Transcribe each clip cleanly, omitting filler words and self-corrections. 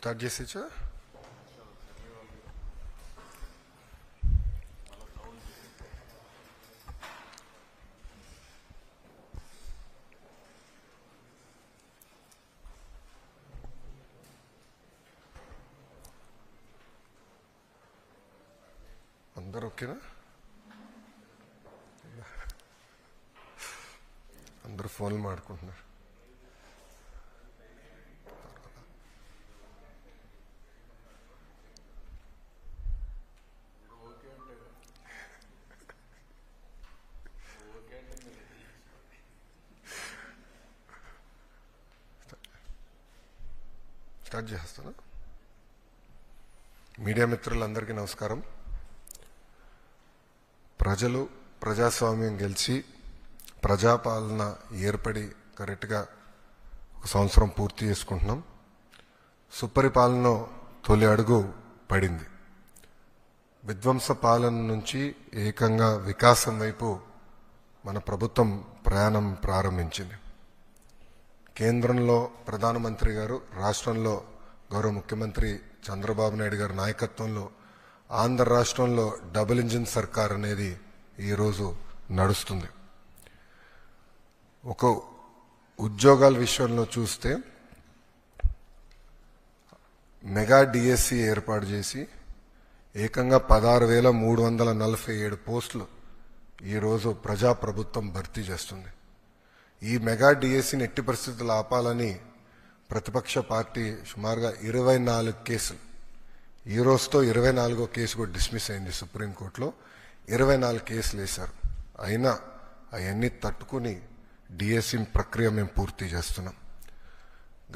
Start చేసేచ్చా? అందరు ఓకేనా? అందరూ ఫోన్లు మాడుకుంటున్నారు. స్టార్ట్ చేస్తాను. మీడియా మిత్రులందరికీ నమస్కారం. ప్రజలు ప్రజాస్వామ్యం గెలిచి ప్రజాపాలన ఏర్పడి కరెక్ట్గా ఒక సంవత్సరం పూర్తి చేసుకుంటున్నాం. సుపరిపాలన తొలి అడుగు పడింది. విధ్వంస పాలన నుంచి ఏకంగా వికాసం వైపు మన ప్రభుత్వం ప్రయాణం ప్రారంభించింది. కేంద్రంలో ప్రధానమంత్రి గారు, రాష్ట్రంలో గౌరవ ముఖ్యమంత్రి చంద్రబాబు నాయుడు గారి నాయకత్వంలో ఆంధ్ర రాష్ట్రంలో డబుల్ ఇంజిన్ సర్కార్ అనేది ఈరోజు నడుస్తుంది. ఒక ఉద్యోగాల విషయంలో చూస్తే మెగా డిఎస్సి ఏర్పాటు చేసి ఏకంగా 16,347 పోస్టులు ఈరోజు ప్రజాప్రభుత్వం భర్తీ చేస్తుంది. ఈ మెగా డిఎస్సిని ఎట్టి పరిస్థితులు ఆపాలని ప్రతిపక్ష పార్టీ సుమారుగా 24 కేసులు, ఈ రోజుతో 24వ కేసు కూడా డిస్మిస్ అయింది సుప్రీంకోర్టులో. 24 కేసులు వేశారు. అయినా అవన్నీ తట్టుకుని డిఎస్సి ప్రక్రియ మేము పూర్తి చేస్తున్నాం.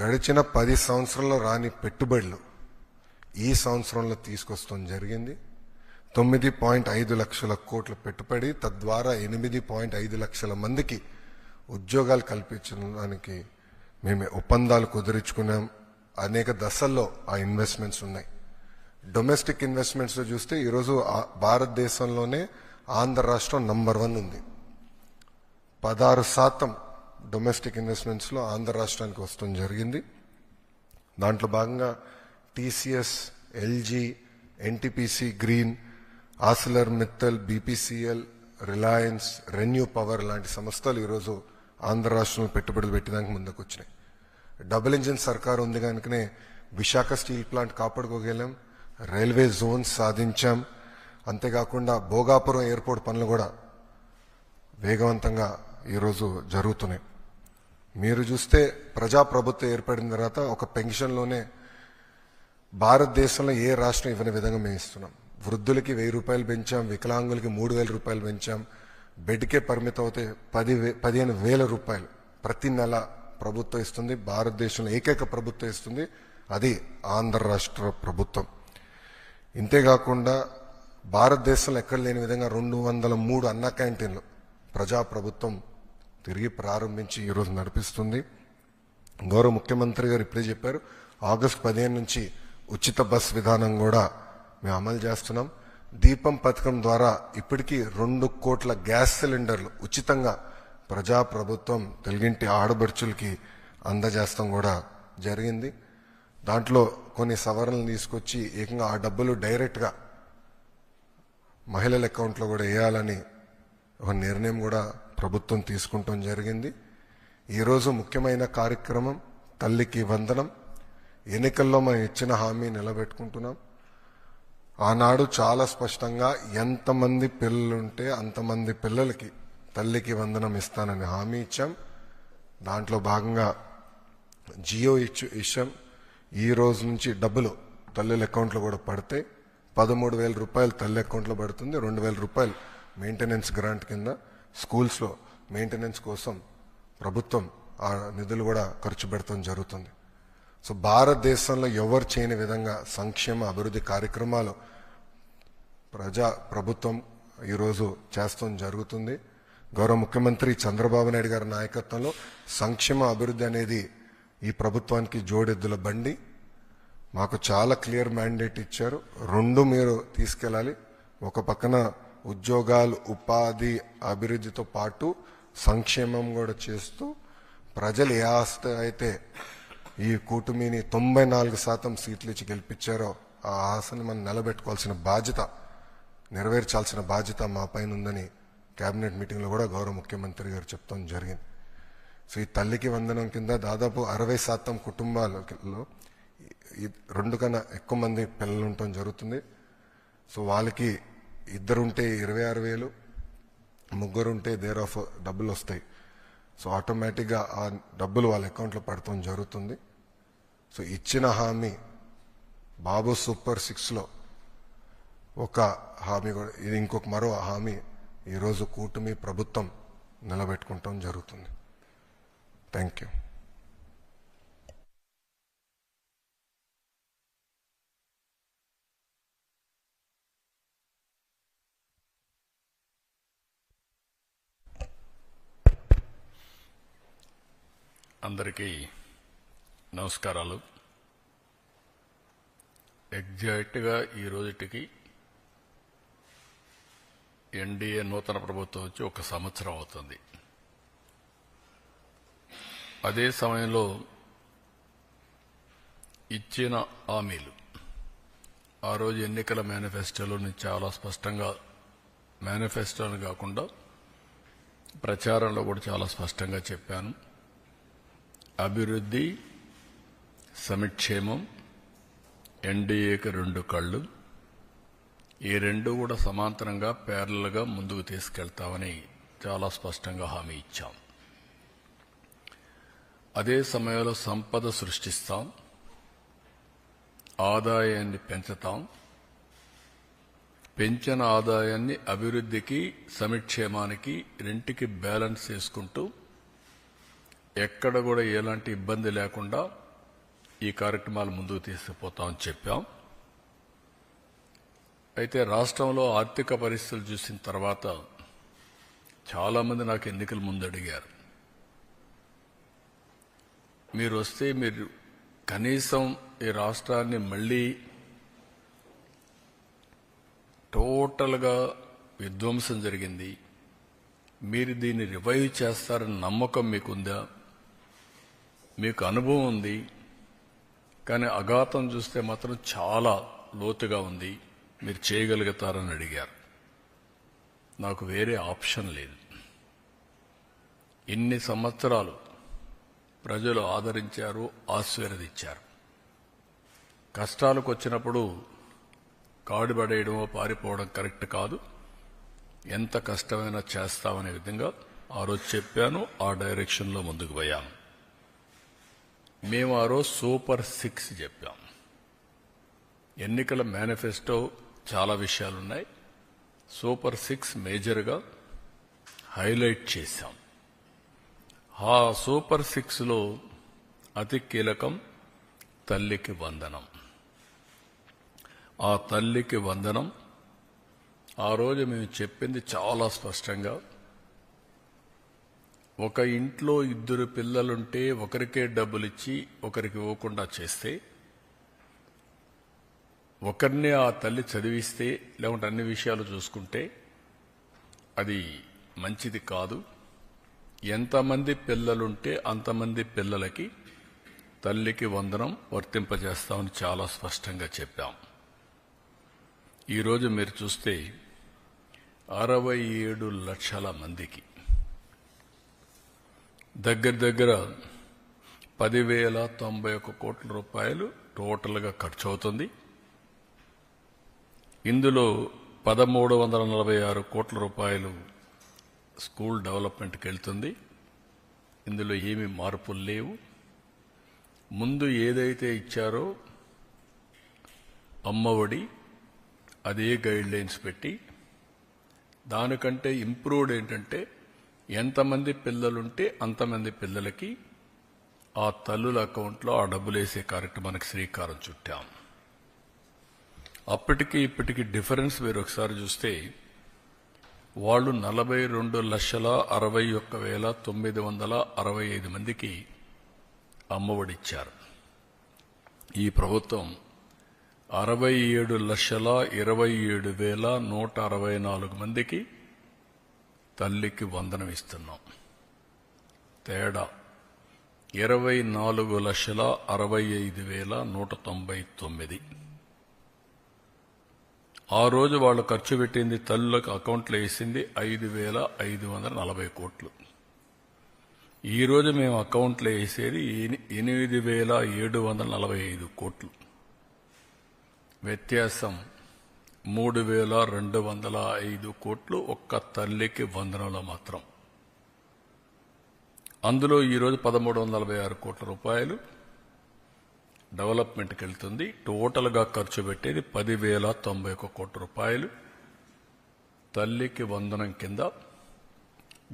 గడిచిన 10 సంవత్సరాల్లో రాని పెట్టుబడులు ఈ సంవత్సరంలో తీసుకొస్తాం జరిగింది. 9.5 లక్షల కోట్ల పెట్టుబడి, తద్వారా 8.5 లక్షల మందికి ఉద్యోగాలు కల్పించడానికి మేము ఒప్పందాలు కుదుర్చుకున్నాం. అనేక దశల్లో ఆ ఇన్వెస్ట్మెంట్స్ ఉన్నాయి. డొమెస్టిక్ ఇన్వెస్ట్మెంట్స్లో చూస్తే ఈరోజు భారతదేశంలోనే ఆంధ్ర రాష్ట్రం నంబర్ 1 ఉంది. 16% డొమెస్టిక్ ఇన్వెస్ట్మెంట్స్లో ఆంధ్ర రాష్ట్రానికి వస్తూ జరిగింది. దాంట్లో భాగంగా TCS, LG, NTPC green, ఆసిలర్ Mittal, BPCL, Reliance, renew power లాంటి సంస్థలు ఈరోజు ఆంధ్ర రాష్ట్రంలో పెట్టుబడులు పెట్టడానికి ముందుకు వచ్చినాయి. డబుల్ ఇంజిన్ సర్కార్ ఉంది కనుకనే విశాఖ స్టీల్ ప్లాంట్ కాపాడుకోగలం, రైల్వే జోన్స్ సాధించాం. అంతేకాకుండా భోగాపురం ఎయిర్పోర్ట్ పనులు కూడా వేగవంతంగా ఈరోజు జరుగుతున్నాయి. మీరు చూస్తే ప్రజాప్రభుత్వం ఏర్పడిన తర్వాత ఒక పెన్షన్లోనే భారతదేశంలో ఏ రాష్ట్రం ఇవ్వని విధంగా మేము ఇస్తున్నాం. వృద్ధులకి 1,000 రూపాయలు పెంచాం, వికలాంగులకి 3,000 రూపాయలు పెంచాం. బెడ్కే పరిమితం అవుతే 15,000 రూపాయలు ప్రతి నెల ప్రభుత్వం ఇస్తుంది. భారతదేశంలో ఏకైక ప్రభుత్వం ఇస్తుంది, అది ఆంధ్ర రాష్ట్ర ప్రభుత్వం. ఇంతేకాకుండా భారతదేశంలో ఎక్కడ లేని విధంగా 203 అన్న క్యాంటీన్లు ప్రజాప్రభుత్వం తిరిగి ప్రారంభించి ఈరోజు నడిపిస్తుంది. గౌరవ ముఖ్యమంత్రి గారు ఇప్పుడే చెప్పారు, ఆగస్టు 15 నుంచి ఉచిత బస్ విధానం కూడా మేము అమలు చేస్తున్నాం. దీపం పథకం ద్వారా ఇప్పటికీ 2 కోట్ల గ్యాస్ సిలిండర్లు ఉచితంగా ప్రజాప్రభుత్వం తెలుగింటి ఆడబడుచులకి అందజేస్తాం కూడా జరిగింది. దాంట్లో కొన్ని సవరణలు తీసుకొచ్చి ఏకంగా ఆ డబ్బులు డైరెక్ట్గా మహిళల అకౌంట్లో కూడా వేయాలని ఒక నిర్ణయం కూడా ప్రభుత్వం తీసుకుంటాం జరిగింది. ఈరోజు ముఖ్యమైన కార్యక్రమం తల్లికి వందనం. ఎన్నికల్లో మనం ఇచ్చిన హామీ నిలబెట్టుకుంటున్నాం. ఆనాడు చాలా స్పష్టంగా ఎంతమంది పిల్లలుంటే అంతమంది పిల్లలకి తల్లికి వందనం ఇస్తానని హామీ ఇచ్చాం. దాంట్లో భాగంగా జియో ఇచ్చాం. ఈ రోజు నుంచి డబ్బులు తల్లుల అకౌంట్లో కూడా పడితే 13,000 రూపాయలు తల్లి అకౌంట్లో పడుతుంది. 2,000 రూపాయలు మెయింటెనెన్స్ గ్రాంట్ కింద స్కూల్స్లో మెయింటెనెన్స్ కోసం ప్రభుత్వం ఆ నిధులు కూడా ఖర్చు పెడతాం జరుగుతుంది. సో భారతదేశంలో ఎవరు చేయని విధంగా సంక్షేమ అభివృద్ధి కార్యక్రమాలు ప్రభుత్వం ఈరోజు చేస్తాం జరుగుతుంది. గౌరవ ముఖ్యమంత్రి చంద్రబాబు నాయుడు గారి నాయకత్వంలో సంక్షేమ అభివృద్ధి అనేది ఈ ప్రభుత్వానికి జోడెద్దుల బండి. మాకు చాలా క్లియర్ మ్యాండేట్ ఇచ్చారు. 2 మీరు తీసుకెళ్ళాలి. ఒక పక్కన ఉద్యోగాలు, ఉపాధి, అభివృద్ధితో పాటు సంక్షేమం కూడా చేస్తూ ప్రజలు ఏ ఆస్తి అయితే ఈ కూటమిని 94% సీట్లు ఇచ్చి గెలిపించారో ఆ ఆశని మనం నిలబెట్టుకోవాల్సిన బాధ్యత, నెరవేర్చాల్సిన బాధ్యత మా పైన ఉందని కేబినెట్ మీటింగ్లో కూడా గౌరవ ముఖ్యమంత్రి గారు చెప్తాం జరిగింది. సో ఈ తల్లికి వందనం కింద దాదాపు 60% కుటుంబాలలో 2 కన్నా ఎక్కువ మంది పిల్లలు ఉండటం జరుగుతుంది. సో వాళ్ళకి 2 ఉంటే 26,000, 3 ఉంటే దేర్ ఆఫ్ డబ్బులు వస్తాయి. సో ఆటోమేటిక్గా ఆ డబ్బులు వాళ్ళ అకౌంట్లో పడటం జరుగుతుంది. సో ఇచ్చిన హామీ బాబు సూపర్ 6లో ఒక హామీ కూడా, ఇది ఇంకొక మరో హామీ ఈరోజు కూటమి ప్రభుత్వం నిలబెట్టుకుంటాం జరుగుతుంది. Thank you. అందరికీ నమస్కారాలు. ఎగ్జాక్ట్గా ఈ రోజుటికి ఎన్డీఏ నూతన ప్రభుత్వం వచ్చి 1 సంవత్సరం అవుతుంది. అదే సమయంలో ఇచ్చిన హామీలు ఆ రోజు ఎన్నికల మేనిఫెస్టోలోని చాలా స్పష్టంగా, మేనిఫెస్టోని కాకుండా ప్రచారంలో కూడా చాలా స్పష్టంగా చెప్పాను. అభివృద్ధి, సంక్షేమం, ఎన్డీఏకి 2 కళ్ళు, ఈ 2 కూడా సమాంతరంగా ప్యారలల్గా ముందుకు తీసుకెళ్తామని చాలా స్పష్టంగా హామీ ఇచ్చాం. అదే సమయంలో సంపద సృష్టిస్తాం, ఆదాయాన్ని పెంచుతాం, పెంచిన ఆదాయాన్ని అభివృద్ధికి, సంక్షేమానికి రెంటికి బ్యాలెన్స్ చేసుకుంటూ ఎక్కడ కూడా ఎలాంటి ఇబ్బంది లేకుండా ఈ కార్యక్రమాలు ముందుకు తీసుకుపోతామని చెప్పాం. అయితే రాష్ట్రంలో ఆర్థిక పరిస్థితులు చూసిన తర్వాత చాలామంది నాకు ఎన్నికల ముందు అడిగారు, మీరు వస్తే మీరు కనీసం ఈ రాష్ట్రాన్ని మళ్ళీ టోటల్గా విధ్వంసం జరిగింది, మీరు దీన్ని రివైవ్ చేస్తారని నమ్మకం మీకుందా, మీకు అనుభవం ఉంది, కానీ అఘాతం చూస్తే మాత్రం చాలా లోతుగా ఉంది, మీరు చేయగలుగుతారని అడిగారు. నాకు వేరే ఆప్షన్ లేదు. ఇన్ని సంవత్సరాలు ప్రజలు ఆదరించారు, ఆశీర్వదించారు. కష్టాలకు వచ్చినప్పుడు కాడుపడేయడమో పారిపోవడం కరెక్ట్ కాదు. ఎంత కష్టమైనా చేస్తామనే విధంగా ఆ రోజు చెప్పాను, ఆ డైరెక్షన్లో ముందుకు పోయాను. మేము ఆ రోజు సూపర్ 6 చెప్పాం. ఎన్నికల మేనిఫెస్టో చాలా విషయాలున్నాయి, సూపర్ 6 మేజర్గా హైలైట్ చేశాం. ఆ సూపర్ 6లో అతి కీలకం తల్లికి వందనం. ఆ తల్లికి వందనం ఆ రోజు మేము చెప్పింది చాలా స్పష్టంగా, ఒక ఇంట్లో 2 పిల్లలుంటే ఒకరికే డబ్బులిచ్చి ఒకరికి ఇవ్వకుండా చేస్తే, ఒకరిని ఆ తల్లి చదివిస్తే, లేకుంటే అన్ని విషయాలు చూసుకుంటే అది మంచిది కాదు. ఎంతమంది పిల్లలుంటే అంతమంది పిల్లలకి తల్లికి వందనం వర్తింపజేస్తామని చాలా స్పష్టంగా చెప్పాం. ఈరోజు మీరు చూస్తే 67 లక్షల మందికి దగ్గర 10,091 కోట్ల రూపాయలు టోటల్గా ఖర్చు అవుతుంది. ఇందులో 1,346 కోట్ల రూపాయలు స్కూల్ డెవలప్మెంట్కి వెళ్తుంది. ఇందులో ఏమీ మార్పులు లేవు. ముందు ఏదైతే ఇచ్చారో అమ్మఒడి, అదే గైడ్ లైన్స్ పెట్టి దానికంటే ఇంప్రూవ్డ్ ఏంటంటే ఎంతమంది పిల్లలుంటే అంతమంది పిల్లలకి ఆ తల్లుల అకౌంట్లో ఆ డబ్బులు వేసే కార్యక్రమానికి శ్రీకారం చుట్టాం. అప్పటికి ఇప్పటికి డిఫరెన్స్ మీరు ఒకసారి చూస్తే వాళ్ళు 42,61,965 మందికి అమ్మఒడిచ్చారు. ఈ ప్రభుత్వం 67,27,164 మందికి తల్లికి వందనం ఇస్తున్నాం. తేడా 24,65,199. ఆ రోజు వాళ్ళు ఖర్చు పెట్టింది, తల్లులకు అకౌంట్లో వేసింది 5,540 కోట్లు. ఈ రోజు మేము అకౌంట్లో వేసేది 8,745 కోట్లు. వ్యత్యాసం 3,205 కోట్లు ఒక్క తల్లికి వందనంలో మాత్రం. అందులో ఈరోజు 1,346 కోట్ల రూపాయలు డెవలప్మెంట్కి వెళ్తుంది. టోటల్గా ఖర్చు పెట్టేది 10,091 కోట్ల రూపాయలు తల్లికి వందనం కింద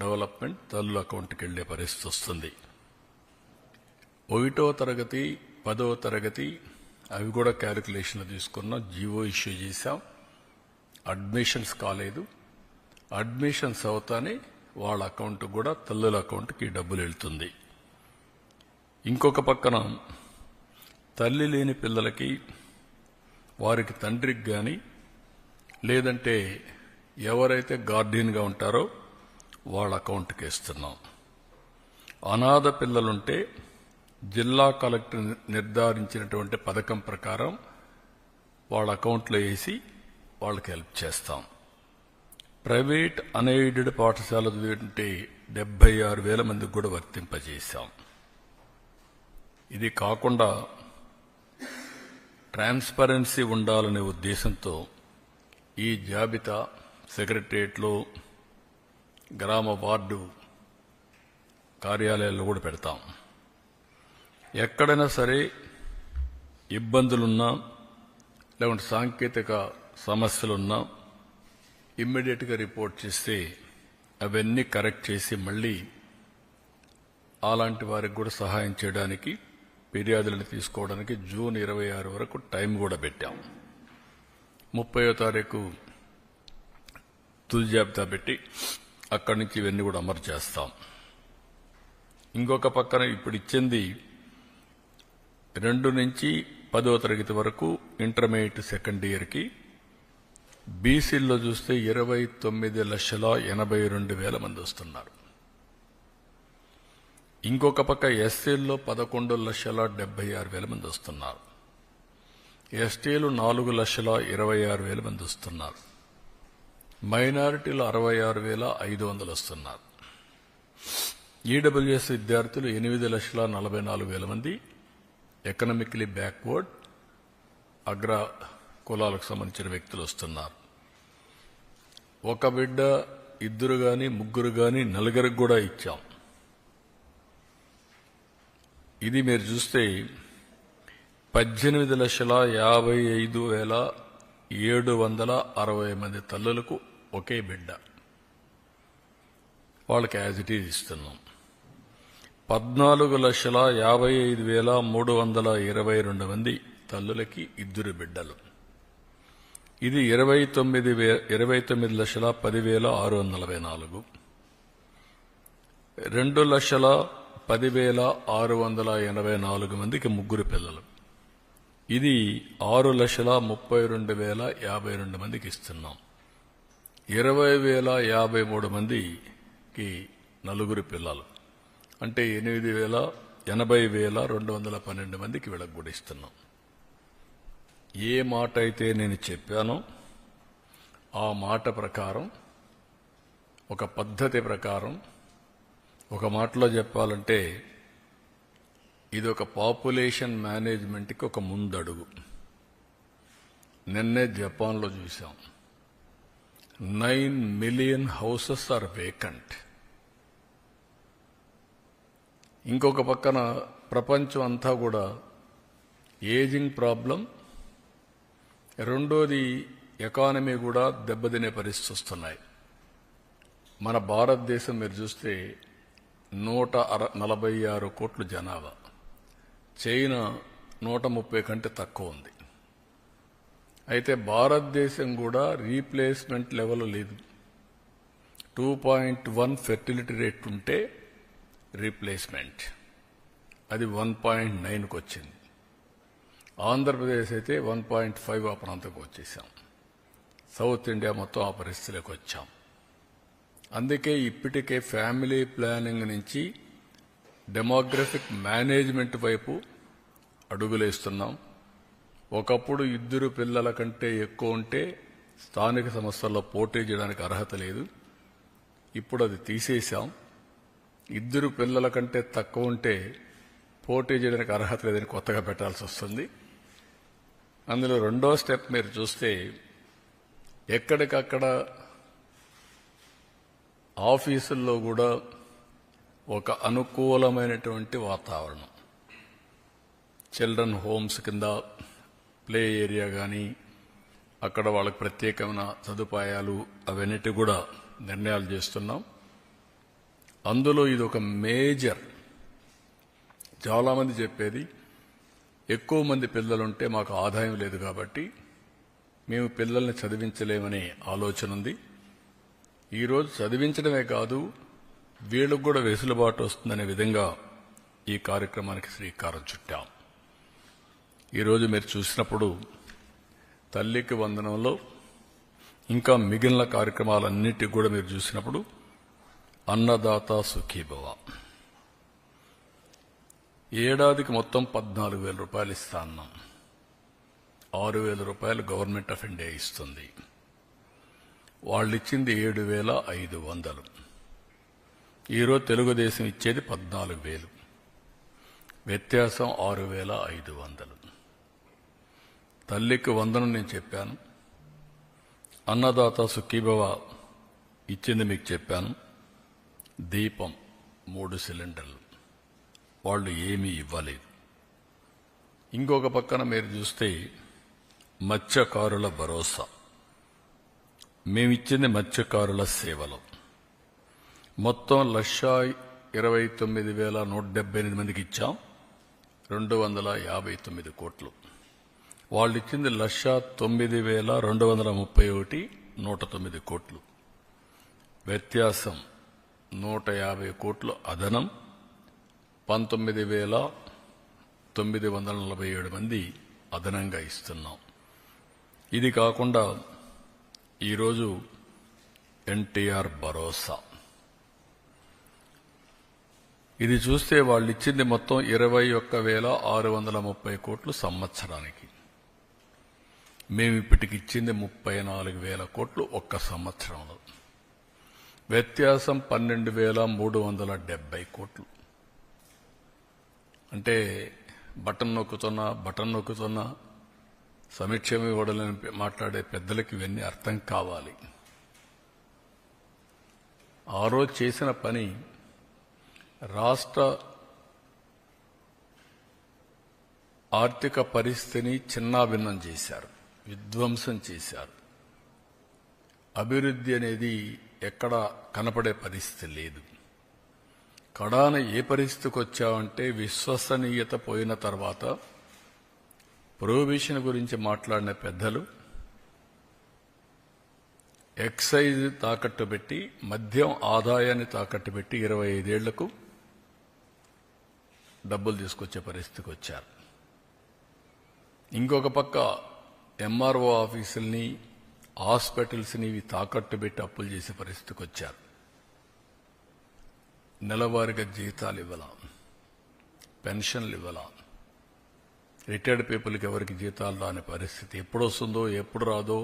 డెవలప్మెంట్ తల్లుల అకౌంట్కి వెళ్లే పరిస్థితి వస్తుంది. 1వ తరగతి 10వ తరగతి అవి కూడా క్యాలిక్యులేషన్లు తీసుకున్నాం, జీవో ఇష్యూ చేశాం. అడ్మిషన్స్ కాలేదు. అడ్మిషన్స్ అవుతానే వాళ్ళ అకౌంట్ కూడా తల్లుల అకౌంట్కి డబ్బులు వెళ్తుంది. ఇంకొక పక్కన తల్లి లేని పిల్లలకి, వారికి తండ్రికి కానీ లేదంటే ఎవరైతే గార్డియన్గా ఉంటారో వాళ్ళ అకౌంట్కి వేస్తున్నాం. అనాథ పిల్లలుంటే జిల్లా కలెక్టర్ నిర్ధారించినటువంటి పథకం ప్రకారం వాళ్ళ అకౌంట్లో వేసి వాళ్ళకి హెల్ప్ చేస్తాం. ప్రైవేట్ అన్ఎయిడెడ్ పాఠశాలలు ఉంటే 76,000 మందికి కూడా వర్తింపజేశాం. ఇది కాకుండా ట్రాన్స్పరెన్సీ ఉండాలనే ఉద్దేశంతో ఈ జాబితా సెక్రటరియట్లో, గ్రామ వార్డు కార్యాలయాల్లో కూడా పెడతాం. ఎక్కడైనా సరే ఇబ్బందులున్నా లేకుంటే సాంకేతిక సమస్యలున్నా ఇమ్మీడియట్గా రిపోర్ట్ చేస్తే అవన్నీ కరెక్ట్ చేసి మళ్ళీ అలాంటి వారికి కూడా సహాయం చేయడానికి, ఫిర్యాదులను తీసుకోవడానికి జూన్ 26 వరకు టైం కూడా పెట్టాం. 30వ తారీఖు తుది జాబితా పెట్టి అక్కడి నుంచి ఇవన్నీ కూడా అమలు చేస్తాం. ఇంకొక పక్కన ఇప్పుడు ఇచ్చింది 2 నుంచి 10వ తరగతి వరకు ఇంటర్మీడియట్ సెకండ్ ఇయర్కి బీసీల్లో చూస్తే 29,82,000 మంది వస్తున్నారు. ఇంకొక పక్క ఎస్సీల్లో 11,76,000 మంది వస్తున్నారు. ఎస్టీలు 4,26,000 మంది వస్తున్నారు. మైనారిటీలు 66,500 వస్తున్నారు. ఈడబ్ల్యూఎస్ విద్యార్థులు 8,44,000 మంది ఎకనామికలీ బ్యాక్వర్డ్ అగ్ర కులాలకు సంబంధించిన వ్యక్తులు వస్తున్నారు. ఒక బిడ్డ, 2 గాని 3 గాని 4 కూడా ఇచ్చాం. ఇది మీరు చూస్తే 18,55,760 మంది తల్లులకు ఒకే బిడ్డ, వాళ్ళకి యాజ్ ఇట్ ఈజ్ ఇస్తున్నాం. 14,55,322 మంది తల్లులకి 2 బిడ్డలు. ఇది 29,10,644. 2,10,684 మందికి 3 పిల్లలు. ఇది 6,32,052 మందికి ఇస్తున్నాం. 20,053 మందికి 4 పిల్లలు, అంటే 80,212 మందికి వీళ్ళకి కూడా ఇస్తున్నాం. ఏ మాట అయితే నేను చెప్పానో ఆ మాట ప్రకారం, ఒక పద్ధతి ప్రకారం, ఒక మాటలో చెప్పాలంటే ఇది ఒక పాపులేషన్ మేనేజ్మెంట్కి ఒక ముందడుగు. నిన్నే జపాన్లో చూసాం, 9 మిలియన్ హౌసెస్ ఆర్ వేకెంట్. ఇంకొక పక్కన ప్రపంచం అంతా కూడా ఏజింగ్ ప్రాబ్లం, రెండోది ఎకానమీ కూడా దెబ్బతినే పరిస్థితి వస్తున్నాయి. మన భారతదేశం మీరు చూస్తే 146 కోట్ల జనాభా, చైనా 130 కంటే తక్కువ ఉంది. అయితే భారతదేశం కూడా రీప్లేస్మెంట్ లెవెల్ లేదు. 2.1 ఫెర్టిలిటీ రేట్ ఉంటే రీప్లేస్మెంట్, అది 1.9కు వచ్చింది. ఆంధ్రప్రదేశ్ అయితే 1.5 ఆ ప్రాంతంకి వచ్చేసాం. సౌత్ ఇండియా మొత్తం ఆ పరిస్థితిలోకి వచ్చాం. అందుకే ఇప్పటికే ఫ్యామిలీ ప్లానింగ్ నుంచి డెమోగ్రఫిక్ మేనేజ్మెంట్ వైపు అడుగులేస్తున్నాం. ఒకప్పుడు 2 పిల్లల కంటే ఎక్కువ ఉంటే స్థానిక సంస్థల్లో పోటీ చేయడానికి అర్హత లేదు. ఇప్పుడు అది తీసేశాం. 2 పిల్లల కంటే తక్కువ ఉంటే పోటీ చేయడానికి అర్హత లేదని కొత్తగా పెట్టాల్సి వస్తుంది. అందులో రెండో స్టెప్ మీరు చూస్తే ఎక్కడికక్కడ ఆఫీసుల్లో కూడా ఒక అనుకూలమైనటువంటి వాతావరణం, చిల్డ్రన్ హోమ్స్ కింద ప్లే ఏరియా కానీ అక్కడ వాళ్ళకి ప్రత్యేకమైన సదుపాయాలు అవన్నిటి కూడా నిర్ణయాలు చేస్తున్నాం. అందులో ఇది ఒక మేజర్. చాలామంది చెప్పేది ఎక్కువ మంది పిల్లలుంటే మాకు ఆదాయం లేదు కాబట్టి మేము పిల్లల్ని చదివించలేమనే ఆలోచన ఉంది. ఈరోజు చదివించడమే కాదు, వీళ్ళకు కూడా వెసులుబాటు వస్తుందనే విధంగా ఈ కార్యక్రమానికి శ్రీకారం చుట్టాం. ఈరోజు మీరు చూసినప్పుడు తల్లికి వందనంలో ఇంకా మిగిలిన కార్యక్రమాలన్నిటికి కూడా మీరు చూసినప్పుడు అన్నదాత సుఖీభవ ఏడాదికి మొత్తం 14,000 రూపాయలు ఇస్తా అన్నాం. 6,000 రూపాయలు గవర్నమెంట్ ఆఫ్ ఇండియా ఇస్తుంది. వాళ్ళు ఇచ్చింది 7,500. ఈరోజు తెలుగుదేశం ఇచ్చేది 14,000. వ్యత్యాసం 6,500. తల్లికి వందనం నేను చెప్పాను. అన్నదాత సుఖీభవ ఇచ్చింది మీకు చెప్పాను. దీపం 3 సిలిండర్లు వాళ్ళు ఏమీ ఇవ్వలేదు. ఇంకొక పక్కన మీరు చూస్తే మత్స్యకారుల భరోసా, మేమిచ్చింది మత్స్యకారుల సేవలు. మొత్తం 1,29,178 మందికి ఇచ్చాం. 259 కోట్లు. వాళ్ళు ఇచ్చింది 1,09,231, 109 కోట్లు. వ్యత్యాసం 150 కోట్లు అదనం. 19,947 మంది అదనంగా ఇస్తున్నాం. ఇది కాకుండా ఈరోజు ఎన్టీఆర్ భరోసా, ఇది చూస్తే వాళ్ళు ఇచ్చింది మొత్తం 21,630 కోట్లు సంవత్సరానికి. మేము ఇప్పటికి ఇచ్చింది 34,000 కోట్లు ఒక్క సంవత్సరంలో. వ్యత్యాసం 12,370 కోట్లు. అంటే బటన్ నొక్కుతున్నా సమీక్షమే ఇవ్వడని మాట్లాడే పెద్దలకి ఇవన్నీ అర్థం కావాలి. ఆ రోజు చేసిన పని రాష్ట్ర ఆర్థిక పరిస్థితిని చిన్నాభిన్నం చేశారు, విధ్వంసం చేశారు. అభివృద్ధి అనేది ఎక్కడ కనపడే పరిస్థితి లేదు. కడాన ఏ పరిస్థితికి వచ్చామంటే విశ్వసనీయత పోయిన తర్వాత ప్రొహిబిషన్ గురించి మాట్లాడిన పెద్దలు ఎక్సైజ్ తాకట్టు పెట్టి, మద్యం ఆదాయాన్ని తాకట్టు పెట్టి 25 ఏళ్లకు డబ్బులు తీసుకొచ్చే పరిస్థితికి వచ్చారు. ఇంకొక పక్క ఎంఆర్ఓ ఆఫీసుల్ని, హాస్పిటల్స్ని ఇవి తాకట్టు పెట్టి అప్పులు చేసే పరిస్థితికి వచ్చారు. నెలవారీగా జీతాలు ఇవ్వాల, పెన్షన్లు ఇవ్వాల, రిటైర్డ్ పీపుల్కి ఎవరికి జీతాలు రాని పరిస్థితి, ఎప్పుడు వస్తుందో ఎప్పుడు రాదో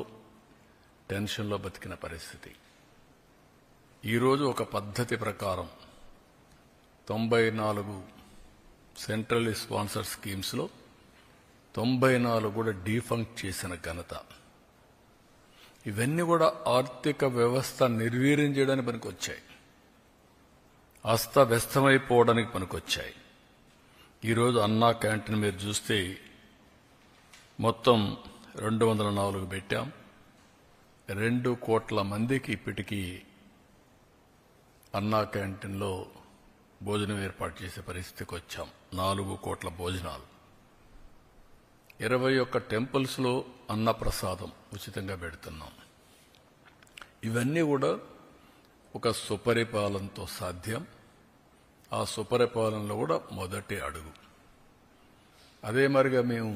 టెన్షన్లో బతికిన పరిస్థితి. ఈరోజు ఒక పద్ధతి ప్రకారం 94 సెంట్రల్ స్పాన్సర్ స్కీమ్స్లో 94 కూడా డీఫంక్ట్ చేసిన ఘనత. ఇవన్నీ కూడా ఆర్థిక వ్యవస్థ నిర్వీర్యం చేయడానికి పనికొచ్చాయి, అస్తవ్యస్తమైపోవడానికి పనికొచ్చాయి. ఈరోజు అన్నా క్యాంటీన్ మీరు చూస్తే మొత్తం 204 పెట్టాం. 2 కోట్ల మందికి ఇప్పటికీ అన్నా క్యాంటీన్లో భోజనం ఏర్పాటు చేసే పరిస్థితికి వచ్చాం. 4 కోట్ల భోజనాలు. 21 టెంపుల్స్లో అన్నప్రసాదం ఉచితంగా పెడుతున్నాం. ఇవన్నీ కూడా ఒక సుపరిపాలనతో సాధ్యం. ఆ సుపరిపాలనలో కూడా మొదటి అడుగు. అదే మరిగా మేము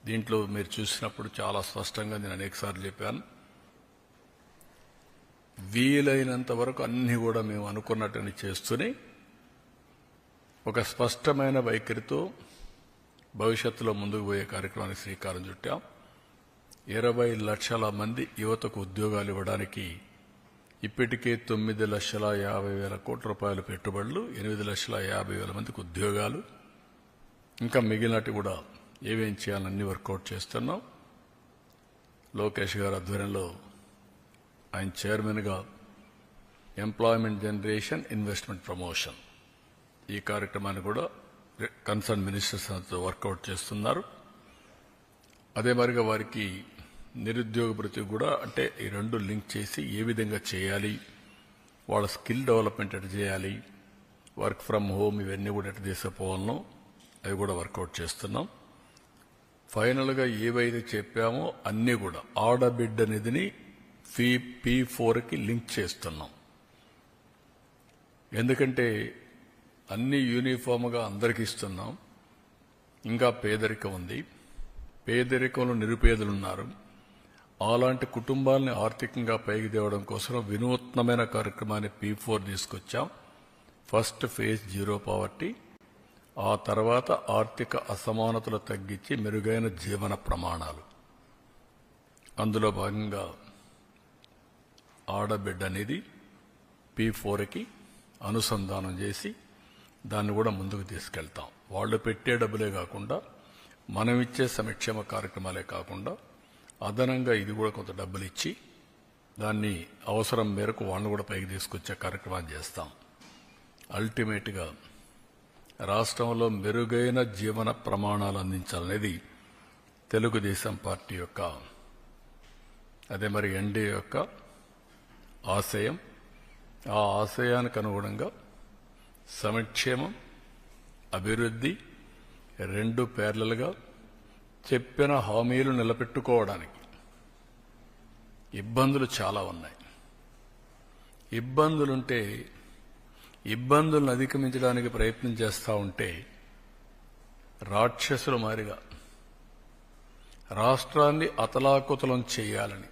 దీంట్లో మీరు చూసినప్పుడు చాలా స్పష్టంగా నేను అనేకసార్లు చెప్పాను, వీలైనంత వరకు అన్ని కూడా మేము అనుకున్నట్టుని చేస్తూనే ఒక స్పష్టమైన వైఖరితో భవిష్యత్తులో ముందుకు పోయే కార్యక్రమానికి శ్రీకారం చుట్టాం. 20 లక్షల మంది యువతకు ఉద్యోగాలు ఇవ్వడానికి ఇప్పటికే 9,50,000 కోట్ల రూపాయల పెట్టుబడులు, 8,50,000 మందికి ఉద్యోగాలు, ఇంకా మిగిలినట్టు కూడా ఏమేం చేయాలన్నీ వర్కౌట్ చేస్తున్నాం. లోకేష్ గారి ఆధ్వర్యంలో ఆయన చైర్మన్గా ఎంప్లాయ్మెంట్ జనరేషన్ ఇన్వెస్ట్మెంట్ ప్రమోషన్ ఈ కార్యక్రమాన్ని కూడా కన్సర్న్ మినిస్టర్స్ తో వర్కౌట్ చేస్తున్నారు. అదే మరిగా వారికి నిరుద్యోగ భృతి కూడా, అంటే ఈ రెండు లింక్ చేసి ఏ విధంగా చేయాలి, వాళ్ళ స్కిల్ డెవలప్మెంట్ ఎట్లా చేయాలి, వర్క్ ఫ్రమ్ హోమ్ ఇవన్నీ కూడా ఎట్లా తీసుకుపోవాలనో అవి కూడా వర్కౌట్ చేస్తున్నాం. ఫైనల్గా ఏవైతే చెప్పామో అన్నీ కూడా ఆడబిడ్డ నిధిని P4కి లింక్ చేస్తున్నాం. ఎందుకంటే అన్ని యూనిఫామ్గా అందరికి ఇస్తున్నాం. ఇంకా పేదరికం ఉంది, పేదరికంలో నిరుపేదలున్నారు. అలాంటి కుటుంబాలని ఆర్థికంగా పైకి తేవడం కోసం వినూత్నమైన కార్యక్రమాన్ని P4 తీసుకొచ్చాం. ఫస్ట్ ఫేజ్ జీరో పావర్టీ, ఆ తర్వాత ఆర్థిక అసమానతలు తగ్గించి మెరుగైన జీవన ప్రమాణాలు. అందులో భాగంగా ఆడబిడ్డ అనేది P4కి అనుసంధానం చేసి దాన్ని కూడా ముందుకు తీసుకెళ్తాం. వాళ్ళు పెట్టే డబ్బులే కాకుండా మనం ఇచ్చే సంక్షేమ కార్యక్రమాలే కాకుండా అదనంగా ఇది కూడా కొంత డబ్బులు ఇచ్చి దాన్ని అవసరం మేరకు వాళ్ళని కూడా పైకి తీసుకొచ్చే కార్యక్రమాన్ని చేస్తాం. అల్టిమేట్గా రాష్ట్రంలో మెరుగైన జీవన ప్రమాణాలు అందించాలనేది తెలుగుదేశం పార్టీ యొక్క, అదే మరి ఎన్డీఏ యొక్క ఆశయం. ఆ ఆశయానికి అనుగుణంగా సంక్షేమం, అభివృద్ధి రెండు ప్యారలల్గా చెప్పిన హామీలు నిలబెట్టుకోవడానికి ఇబ్బందులు చాలా ఉన్నాయి. ఇబ్బందులుంటే ఇబ్బందులను అధిగమించడానికి ప్రయత్నం చేస్తూ ఉంటే రాక్షసుల మారిగా రాష్ట్రాన్ని అతలాకుతలం చేయాలని,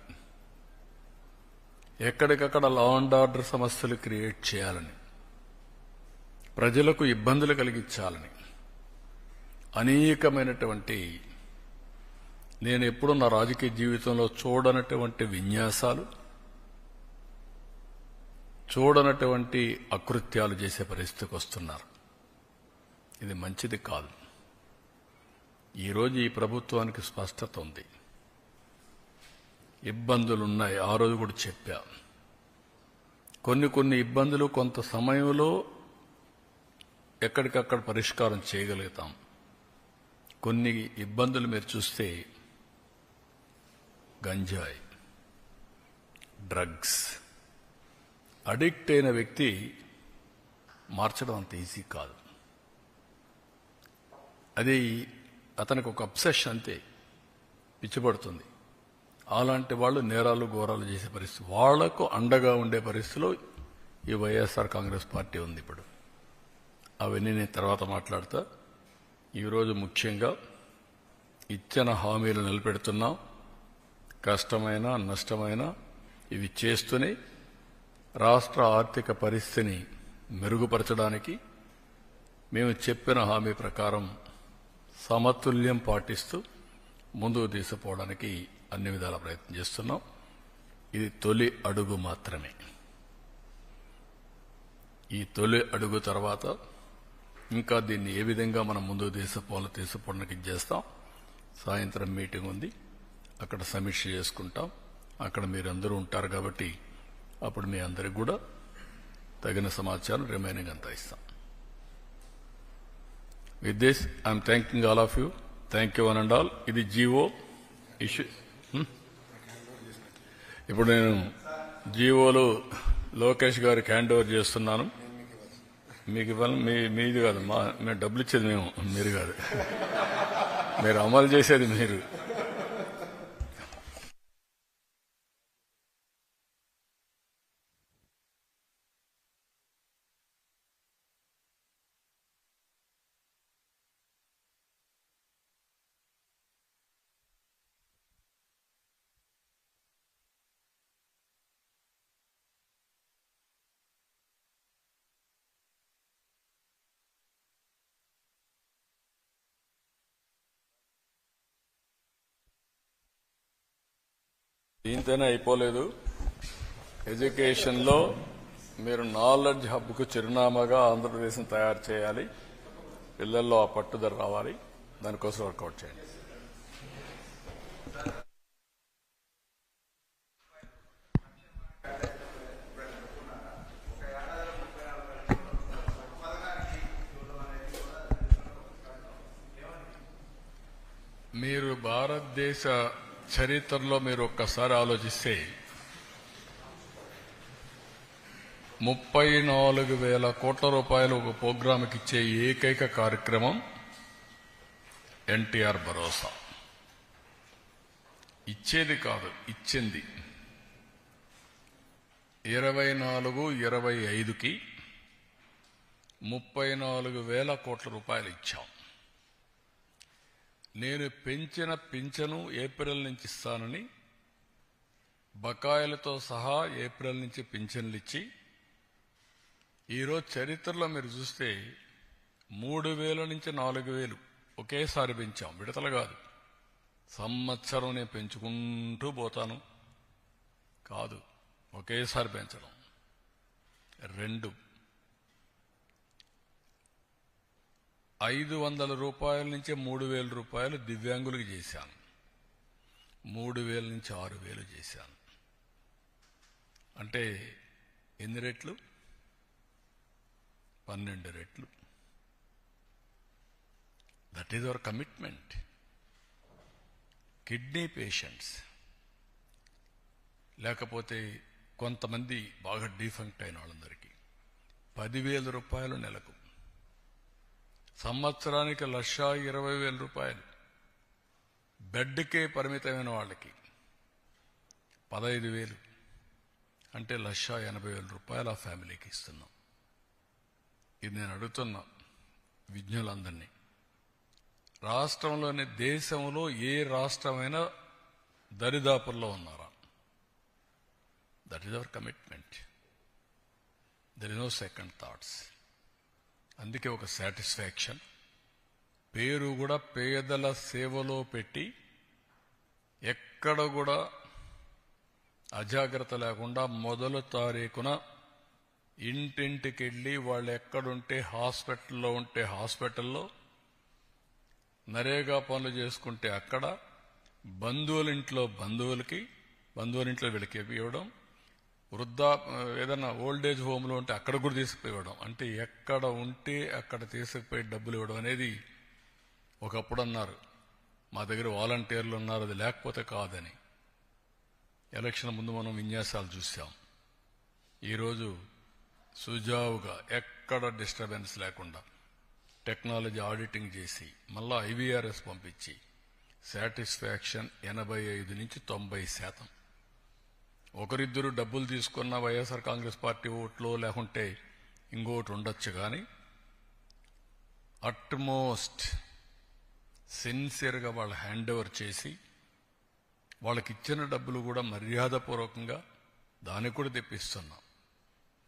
ఎక్కడికక్కడ లా అండ్ ఆర్డర్ సమస్యలు క్రియేట్ చేయాలని, ప్రజలకు ఇబ్బందులు కలిగించాలని అనేకమైనటువంటి, నేను ఎప్పుడూ నా రాజకీయ జీవితంలో చూడనటువంటి విన్యాసాలు, చూడనటువంటి అకృత్యాలు చేసే పరిస్థితికి వస్తున్నారు. ఇది మంచిది కాదు. ఈరోజు ఈ ప్రభుత్వానికి స్పష్టత ఉంది. ఇబ్బందులున్నాయి, ఆ రోజు కూడా చెప్పా. కొన్ని ఇబ్బందులు కొంత సమయంలో ఎక్కడికక్కడ పరిష్కారం చేయగలుగుతాం. కొన్ని ఇబ్బందులు మీరు చూస్తే గంజాయి, డ్రగ్స్, అడిక్ట్ అయిన వ్యక్తి మార్చడం అంత ఈజీ కాదు. అది అతనికి ఒక అబ్సెషన్, అంతే, పిచ్చిపడుతుంది. అలాంటి వాళ్ళు నేరాలు ఘోరాలు చేసే పరిస్థితి, వాళ్లకు అండగా ఉండే పరిస్థితిలో ఈ వైఎస్ఆర్ కాంగ్రెస్ పార్టీ ఉంది. ఇప్పుడు అవన్నీ నేను తర్వాత మాట్లాడతా. ఈరోజు ముఖ్యంగా ఇచ్చిన హామీలు నిలబెడుతున్నాం. కష్టమైన నష్టమైన ఇవి చేస్తూనే రాష్ట్ర ఆర్థిక పరిస్థితిని మెరుగుపరచడానికి మేము చెప్పిన హామీ ప్రకారం సమతుల్యం పాటిస్తూ ముందుకు తీసుకుపోవడానికి అన్ని విధాల ప్రయత్నం చేస్తున్నాం. ఇది తొలి అడుగు మాత్రమే. ఈ తొలి అడుగు తర్వాత ఇంకా దీన్ని ఏ విధంగా మనం ముందుకు తీసుకుపోవడానికి చేస్తాం. సాయంత్రం మీటింగ్ ఉంది, అక్కడ సమీక్ష చేసుకుంటాం. అక్కడ మీరందరూ ఉంటారు కాబట్టి అప్పుడు మీ అందరికి కూడా తగిన సమాచారం రిమైనింగ్ అంతా ఇస్తాం. With this I'm thanking all of you. Thank you one and all. ఇది జీవో ఇష్యూ. ఇప్పుడు నేను జీవోలు లోకేష్ గారికి హ్యాండ్ ఓవర్ చేస్తున్నాను. మీకు ఇవ్వాలి, మీది కాదు, మేము డబ్బులు ఇచ్చేది మేము, మీరు కాదు. మీరు అమలు చేసేది మీరు. దీంతోనే అయిపోలేదు. ఎడ్యుకేషన్లో మీరు నాలెడ్జ్ హబ్కు చిరునామాగా ఆంధ్రప్రదేశ్ని తయారు చేయాలి. పిల్లల్లో ఆ పట్టుదల రావాలి. దానికోసం వర్కౌట్ చేయండి. మీరు భారతదేశ చరిత్రలో మీరు ఒక్కసారి ఆలోచిస్తే 34,000 కోట్ల రూపాయలు ఒక ప్రోగ్రాంకి ఇచ్చే ఏకైక కార్యక్రమం ఎన్టీఆర్ భరోసా. ఇచ్చేది కాదు, ఇచ్చింది. 24-25కి 34,000 కోట్ల రూపాయలు ఇచ్చాం. నేను పెంచిన పింఛను ఏప్రిల్ నుంచి ఇస్తానని బకాయిలతో సహా ఏప్రిల్ నుంచి పింఛన్లు ఇచ్చి ఈరోజు చరిత్రలో మీరు చూస్తే 3,000 నుంచి 4,000 ఒకేసారి పెంచాం. విడతలు కాదు. సంవత్సరం నేను పెంచుకుంటూ పోతాను కాదు, ఒకేసారి పెంచడం. 2, 500 రూపాయల నుంచి 3,000 రూపాయలు దివ్యాంగులకు చేశాను. 3,000 నుంచి 6,000 చేశాను. అంటే ఎన్ని రెట్లు? 12 రెట్లు. That is our commitment. Kidney patients లేకపోతే కొంతమంది బాగా డిఫంక్ట్ అయిన వాళ్ళందరికీ 10,000 రూపాయలు నెలకు, సంవత్సరానికి 1,20,000 రూపాయలు. బెడ్కే పరిమితమైన వాళ్ళకి 15,000 అంటే 1,80,000 రూపాయలు ఆ ఫ్యామిలీకి ఇస్తున్నాం. ఇది నేను అడుగుతున్నా విజ్ఞులందరినీ. రాష్ట్రంలోని దేశంలో ఏ రాష్ట్రమైనా దరిదాపుల్లో ఉన్నారా? That is our commitment. There is no second thoughts. అందుకే ఒక సాటిస్ఫాక్షన్. పేరు కూడా పేదల సేవలో పెట్టి ఎక్కడ కూడా అజాగ్రత్త లేకుండా మొదలు తారీఖున ఇంటింటికెళ్ళి వాళ్ళు ఎక్కడుంటే హాస్పిటల్లో ఉంటే హాస్పిటల్లో, నరేగా పనులు చేసుకుంటే అక్కడ, బంధువులింట్లో వీళ్ళకి ఇవ్వడం, ఏదైనా ఓల్డేజ్ హోమ్లో ఉంటే అక్కడ కూడా తీసుకుపోవడం. అంటే ఎక్కడ ఉంటే అక్కడ తీసుకుపోయి డబ్బులు ఇవ్వడం అనేది. ఒకప్పుడు అన్నారు మా దగ్గర వాలంటీర్లు ఉన్నారు, అది లేకపోతే కాదని. ఎలక్షన్ ముందు మనం విన్యాసాలు చూసాం. ఈరోజు సుజావుగా ఎక్కడ డిస్టర్బెన్స్ లేకుండా టెక్నాలజీ ఆడిటింగ్ చేసి మళ్ళా IVRS పంపించి సాటిస్ఫాక్షన్ 85 నుంచి 90%. ఒకరిద్దరు డబ్బులు తీసుకున్న వైఎస్ఆర్ కాంగ్రెస్ పార్టీ ఓట్లో లేకుంటే ఇంకోటి ఉండొచ్చు, కానీ అట్మోస్ట్ సిన్సియర్గా వాళ్ళు హ్యాండ్ ఓవర్ చేసి వాళ్ళకి ఇచ్చిన డబ్బులు కూడా మర్యాదపూర్వకంగా దానికి కూడా తెప్పిస్తున్నాం.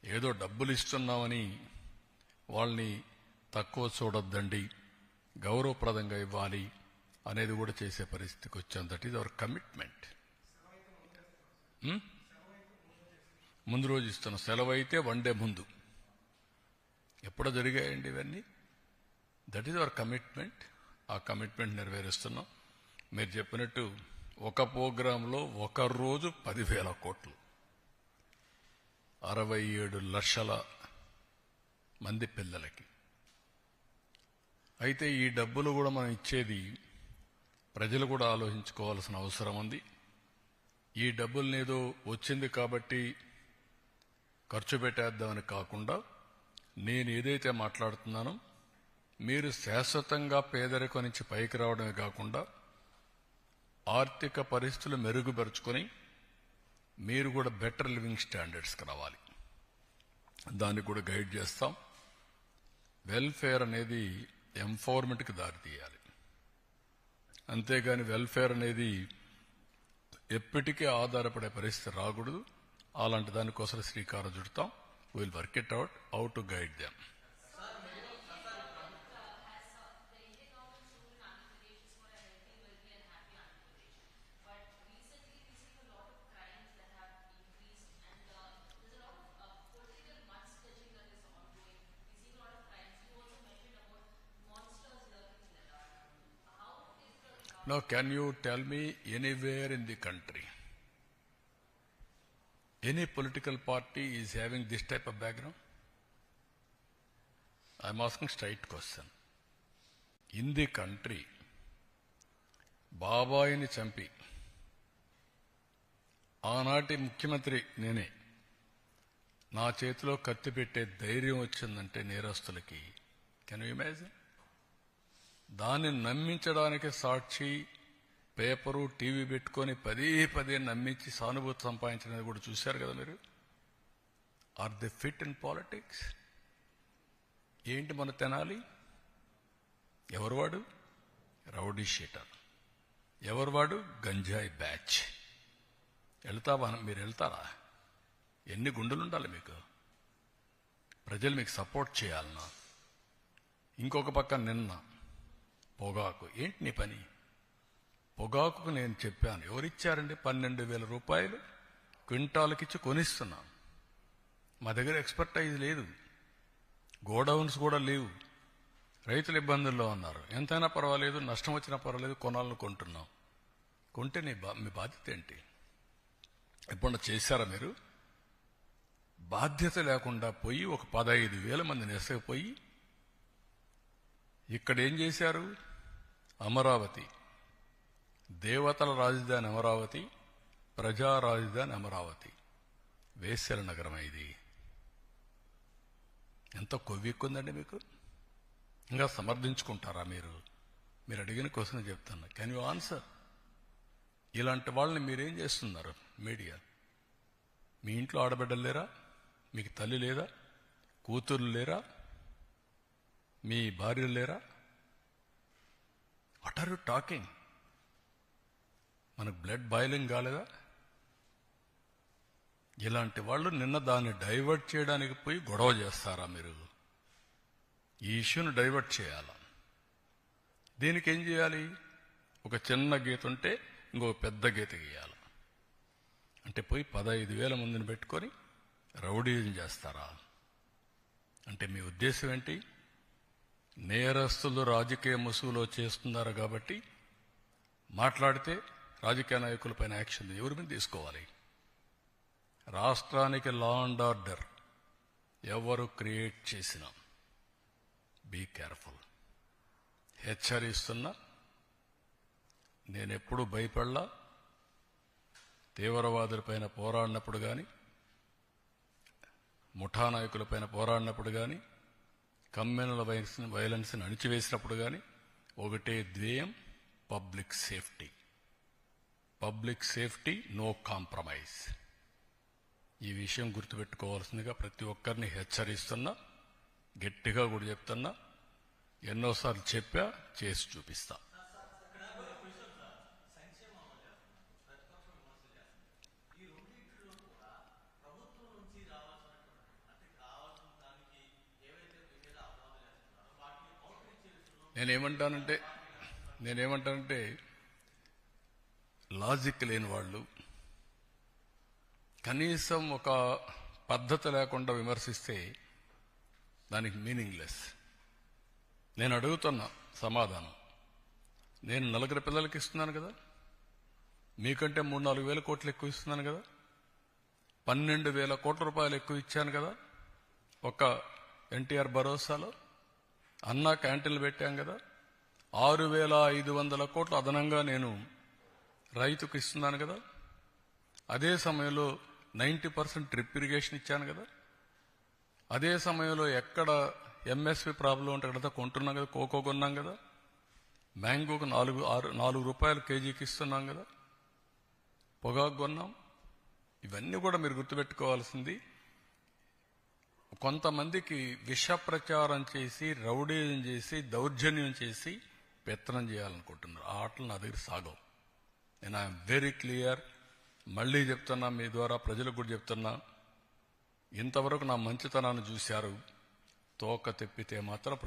ఏదో డబ్బులు ఇస్తున్నామని వాళ్ళని తక్కువ చూడొద్దండి, గౌరవప్రదంగా ఇవ్వాలి అనేది కూడా చేసే పరిస్థితికి వచ్చాం. That is our commitment. ముందు రోజు ఇస్తున్నాం. సెలవు అయితే 1 డే ముందు. ఎప్పుడో జరిగాయండి ఇవన్నీ. That is our commitment. ఆ కమిట్మెంట్ నెరవేరుస్తున్నాం. మీరు చెప్పినట్టు ఒక ప్రోగ్రాంలో ఒక రోజు 10,000 కోట్లు, 67 లక్షల మంది పిల్లలకి. అయితే ఈ డబ్బులు కూడా మనం ఇచ్చేది ప్రజలు కూడా ఆలోచించుకోవాల్సిన అవసరం ఉంది. ఈ డబ్బుల్ని ఏదో వచ్చింది కాబట్టి ఖర్చు పెట్టేద్దామని కాకుండా, నేను ఏదైతే మాట్లాడుతున్నానో మీరు శాశ్వతంగా పేదరికం నుంచి పైకి రావడమే కాకుండా ఆర్థిక పరిస్థితులు మెరుగుపరుచుకొని మీరు కూడా బెటర్ లివింగ్ స్టాండర్డ్స్కి రావాలి. దాన్ని కూడా గైడ్ చేస్తాం. వెల్ఫేర్ అనేది ఎంపవర్మెంట్కి దారితీయాలి. అంతేగాని వెల్ఫేర్ అనేది ఎప్పటికీ ఆధారపడే పరిస్థితి రాకూడదు. అలాంటి దానికోసం శ్రీకారం చుడతాం. Will work it out how to guide them. Now, can you tell me anywhere in the country, any political party is having this type of background? I'm asking straight question. In the country, బాబాయిని చంపి ఆనాటి ముఖ్యమంత్రి నేనే నా చేతిలో కత్తి పెట్టే ధైర్యం వచ్చిందంటే నేరస్తులకి, కెన్ యూ ఇమాజిన్? దాన్ని నమ్మించడానికి సాక్షి పేపరు టీవీ పెట్టుకొని పదే నమ్మించి సానుభూతి సంపాదించినది కూడా చూశారు కదా మీరు. Are the fit in politics? ఏంటి మన తెనాలి? ఎవరు వాడు? Rowdy sheeter. ఎవరు వాడు? గంజాయి బ్యాచ్. వెళ్తావా? మీరు వెళ్తారా? ఎన్ని గుండెలు ఉండాలి మీకు? ప్రజలు మీకు సపోర్ట్ చేయాలన్నా. ఇంకొక పక్క నిన్న పొగాకు. ఏంటి నీ పని? పొగాకుకు నేను చెప్పాను, ఎవరిచ్చారండి? 12,000 రూపాయలు క్వింటాల్కిచ్చి కొనిస్తున్నాం. మా దగ్గర ఎక్స్పర్టైజ్ లేదు, గోడౌన్స్ కూడా లేవు, రైతులు ఇబ్బందుల్లో ఉన్నారు. ఎంతైనా పర్వాలేదు, నష్టం వచ్చినా పర్వాలేదు, కొనాలని కొంటున్నాం. కొంటే మీ బాధ్యత ఏంటి? ఎప్పుడన్నా చేశారా మీరు? బాధ్యత లేకుండా పోయి ఒక 15,000 మందిని ఎసగిపోయి ఇక్కడ ఏం చేశారు? అమరావతి, దేవతల రాజధాని అమరావతి, ప్రజా రాజధాని అమరావతి, వేశ్యల నగరం. ఇది ఎంత కొవ్వెక్కుందండి మీకు? ఇంకా సమర్థించుకుంటారా మీరు? మీరు అడిగిన క్వశ్చన్ చెప్తున్నా, కెన్ యూ ఆన్సర్? ఇలాంటి వాళ్ళని మీరేం చేస్తున్నారు? మీడియా. మీ ఇంట్లో ఆడబిడ్డలు లేరా? మీకు తల్లి లేదా? కూతుర్లు లేరా? మీ భార్యలు లేరా? What are you talking? మనకు బ్లడ్ బాయిలింగ్ కాలేదా? ఇలాంటి వాళ్ళు నిన్న దాన్ని డైవర్ట్ చేయడానికి పోయి గొడవ చేస్తారా మీరు? ఈ ఇష్యూను డైవర్ట్ చేయాలా? దీనికి ఏం చేయాలి? ఒక చిన్న గీత ఉంటే ఇంకో పెద్ద గీత గీయాలి. అంటే పోయి 15,000 మందిని పెట్టుకొని రౌడీజం చేస్తారా? అంటే మీ ఉద్దేశం ఏంటి? నేరస్తులు రాజకీయ ముసుగులో చేస్తున్నారు కాబట్టి మాట్లాడితే రాజకీయ నాయకులపైన యాక్షన్ ఎవరి మీద తీసుకోవాలి? రాష్ట్రానికి లా అండ్ ఆర్డర్ ఎవరు క్రియేట్ చేసినా బీ కేర్ఫుల్. హెచ్చరిస్తున్నా. నేనెప్పుడు భయపడలా. తీవ్రవాదులపైన పోరాడినప్పుడు కానీ, ముఠా నాయకులపైన పోరాడినప్పుడు కానీ, కమ్యూనల్ వైలెన్స్ని అణిచివేసినప్పుడు కానీ ఒకటే ధ్యేయం, public safety. Public safety, no compromise. ఈ విషయం గుర్తుపెట్టుకోవాల్సిందిగా ప్రతి ఒక్కరిని హెచ్చరిస్తున్నా. గట్టిగా కూడా చెప్తున్నా. ఎన్నోసార్లు చెప్పా, చేసి చూపిస్తా. నేనేమంటానంటే లాజిక్ లేని వాళ్ళు, కనీసం ఒక పద్ధతి లేకుండా విమర్శిస్తే దానికి మీనింగ్లెస్. నేను అడుగుతున్నా సమాధానం. నేను 4 పిల్లలకి ఇస్తున్నాను కదా, మీకంటే 3-4 వేల కోట్లు ఎక్కువ ఇస్తున్నాను కదా, 12,000 కోట్ల రూపాయలు ఎక్కువ ఇచ్చాను కదా. ఒక ఎన్టీఆర్ భరోసాలో అన్నా క్యాంటీన్లు పెట్టాం కదా. 6,500 కోట్లు అదనంగా నేను రైతుకు ఇస్తున్నాను కదా. అదే సమయంలో 90% డ్రిప్ ఇరిగేషన్ ఇచ్చాను కదా. అదే సమయంలో ఎక్కడ ఎంఎస్పి ప్రాబ్లం ఉంటే అక్కడ కొంటున్నాం కదా. కోకో కొన్నాం కదా. మ్యాంగోకు 4 రూపాయలు కేజీకి ఇస్తున్నాం కదా. పొగాకు కొన్నాం. ఇవన్నీ కూడా మీరు గుర్తుపెట్టుకోవాల్సింది. కొంతమందికి విష ప్రచారం చేసి, రౌడీజం చేసి, దౌర్జన్యం చేసి పెత్తనం చేయాలనుకుంటున్నారు. ఆ ఆటలు నా దగ్గర సాగవు. నేను ఐఎమ్ వెరీ క్లియర్. మళ్లీ చెప్తున్నా, మీ ద్వారా ప్రజలకు కూడా చెప్తున్నా, ఇంతవరకు నా మంచితనాన్ని చూశారు. తోక తెప్పితే మాత్రం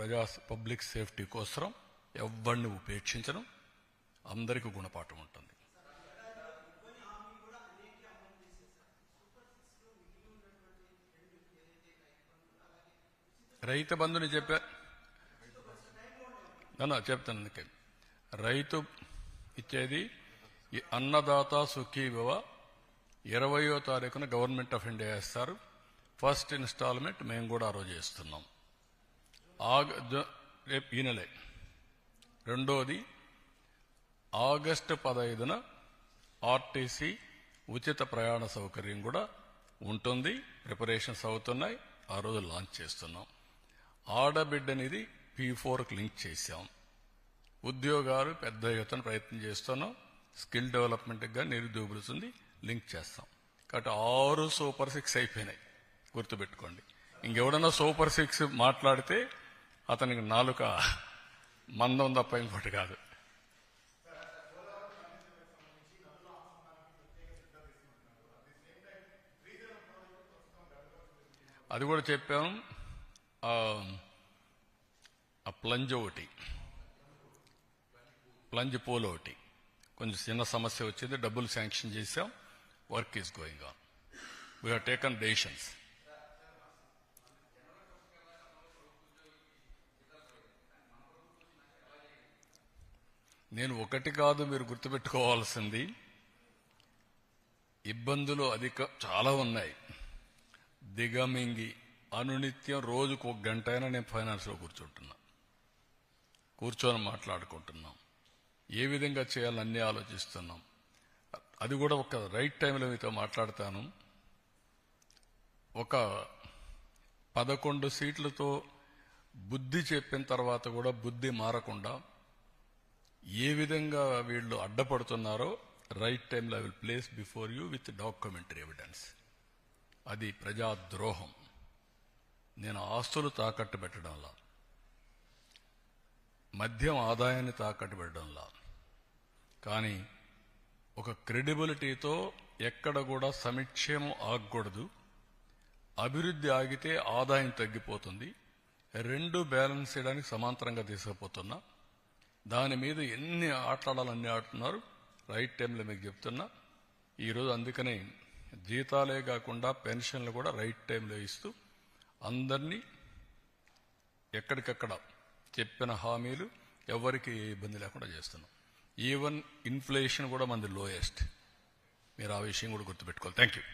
పబ్లిక్ సేఫ్టీ కోసం ఎవరిని ఉపేక్షించడం. అందరికీ గుణపాఠం ఉంటుంది. రైతు బంధుని చెప్తాను. అందుకే రైతు ఇచ్చేది ఈ అన్నదాత సుఖీభవ 20వ తారీఖున గవర్నమెంట్ ఆఫ్ ఇండియా వేస్తారు. ఫస్ట్ ఇన్స్టాల్మెంట్ మేము కూడా ఆ రోజు చేస్తున్నాం. రేపు ఈ నెలే. రెండోది ఆగస్టు 15న ఆర్టీసీ ఉచిత ప్రయాణ సౌకర్యం కూడా ఉంటుంది. ప్రిపరేషన్స్ అవుతున్నాయి. ఆ రోజు లాంచ్ చేస్తున్నాం. ఆడబిడ్డనిది P4కు లింక్ చేశాం. ఉద్యోగాలు పెద్ద ఎత్తున ప్రయత్నం చేస్తున్నాం. స్కిల్ డెవలప్మెంట్గా నిరుద్యోగులుంది లింక్ చేస్తాం. కాబట్టి 6 సూపర్ 6 అయిపోయినాయి. గుర్తుపెట్టుకోండి. ఇంకెవడన్నా సూపర్ 6 మాట్లాడితే అతనికి నాలుక మందం తప్ప ఇంకోటి కాదు. అది కూడా చెప్పాము. ఆ ప్లంజ్ ఒకటి, ప్లంజ్ పోల్ ఒకటి కొంచెం చిన్న సమస్య వచ్చింది. డబ్బులు శాంక్షన్ చేశాం. Work is going on. We have taken decisions. నేను ఒకటి కాదు, మీరు గుర్తుపెట్టుకోవాల్సింది ఇబ్బందులు చాలా ఉన్నాయి. దిగమింగి అనునిత్యం రోజుకు 1 గంట అయినా నేను ఫైనాన్స్లో కూర్చొని మాట్లాడుకుంటున్నాం. ఏ విధంగా చేయాలని అన్నీ ఆలోచిస్తున్నాం. అది కూడా ఒక రైట్ టైంలో మీతో మాట్లాడతాను. ఒక 11 సీట్లతో బుద్ధి చెప్పిన తర్వాత కూడా బుద్ధి మారకుండా ఏ విధంగా వీళ్ళు అడ్డపడుతున్నారో రైట్ టైంలో I will place before you with documentary evidence. అది ప్రజాద్రోహం. నేను ఆస్తులు తాకట్టు పెట్టడంలా, మద్యం ఆదాయాన్ని తాకట్టు పెట్టడంలా, కానీ ఒక క్రెడిబిలిటీతో ఎక్కడ కూడా సంక్షేమం ఆగకూడదు. అభివృద్ధి ఆగితే ఆదాయం తగ్గిపోతుంది. 2 బ్యాలెన్స్ చేయడానికి సమాంతరంగా తీసుకుపోతున్నా. దాని మీద ఎన్ని ఆటలాడాలన్నీ ఆడుతున్నారు. రైట్ టైంలో మీకు చెప్తున్నా. ఈరోజు అందుకనే జీతాలే కాకుండా పెన్షన్లు కూడా రైట్ టైంలో ఇస్తూ అందరినీ ఎక్కడికక్కడ చెప్పిన హామీలు ఎవరికి ఏ ఇబ్బంది లేకుండా చేస్తున్నాం. ఈవెన్ ఇన్ఫ్లేషన్ కూడా మనది లోయెస్ట్. మీరు ఆ విషయం కూడా గుర్తుపెట్టుకోవాలి. Thank you.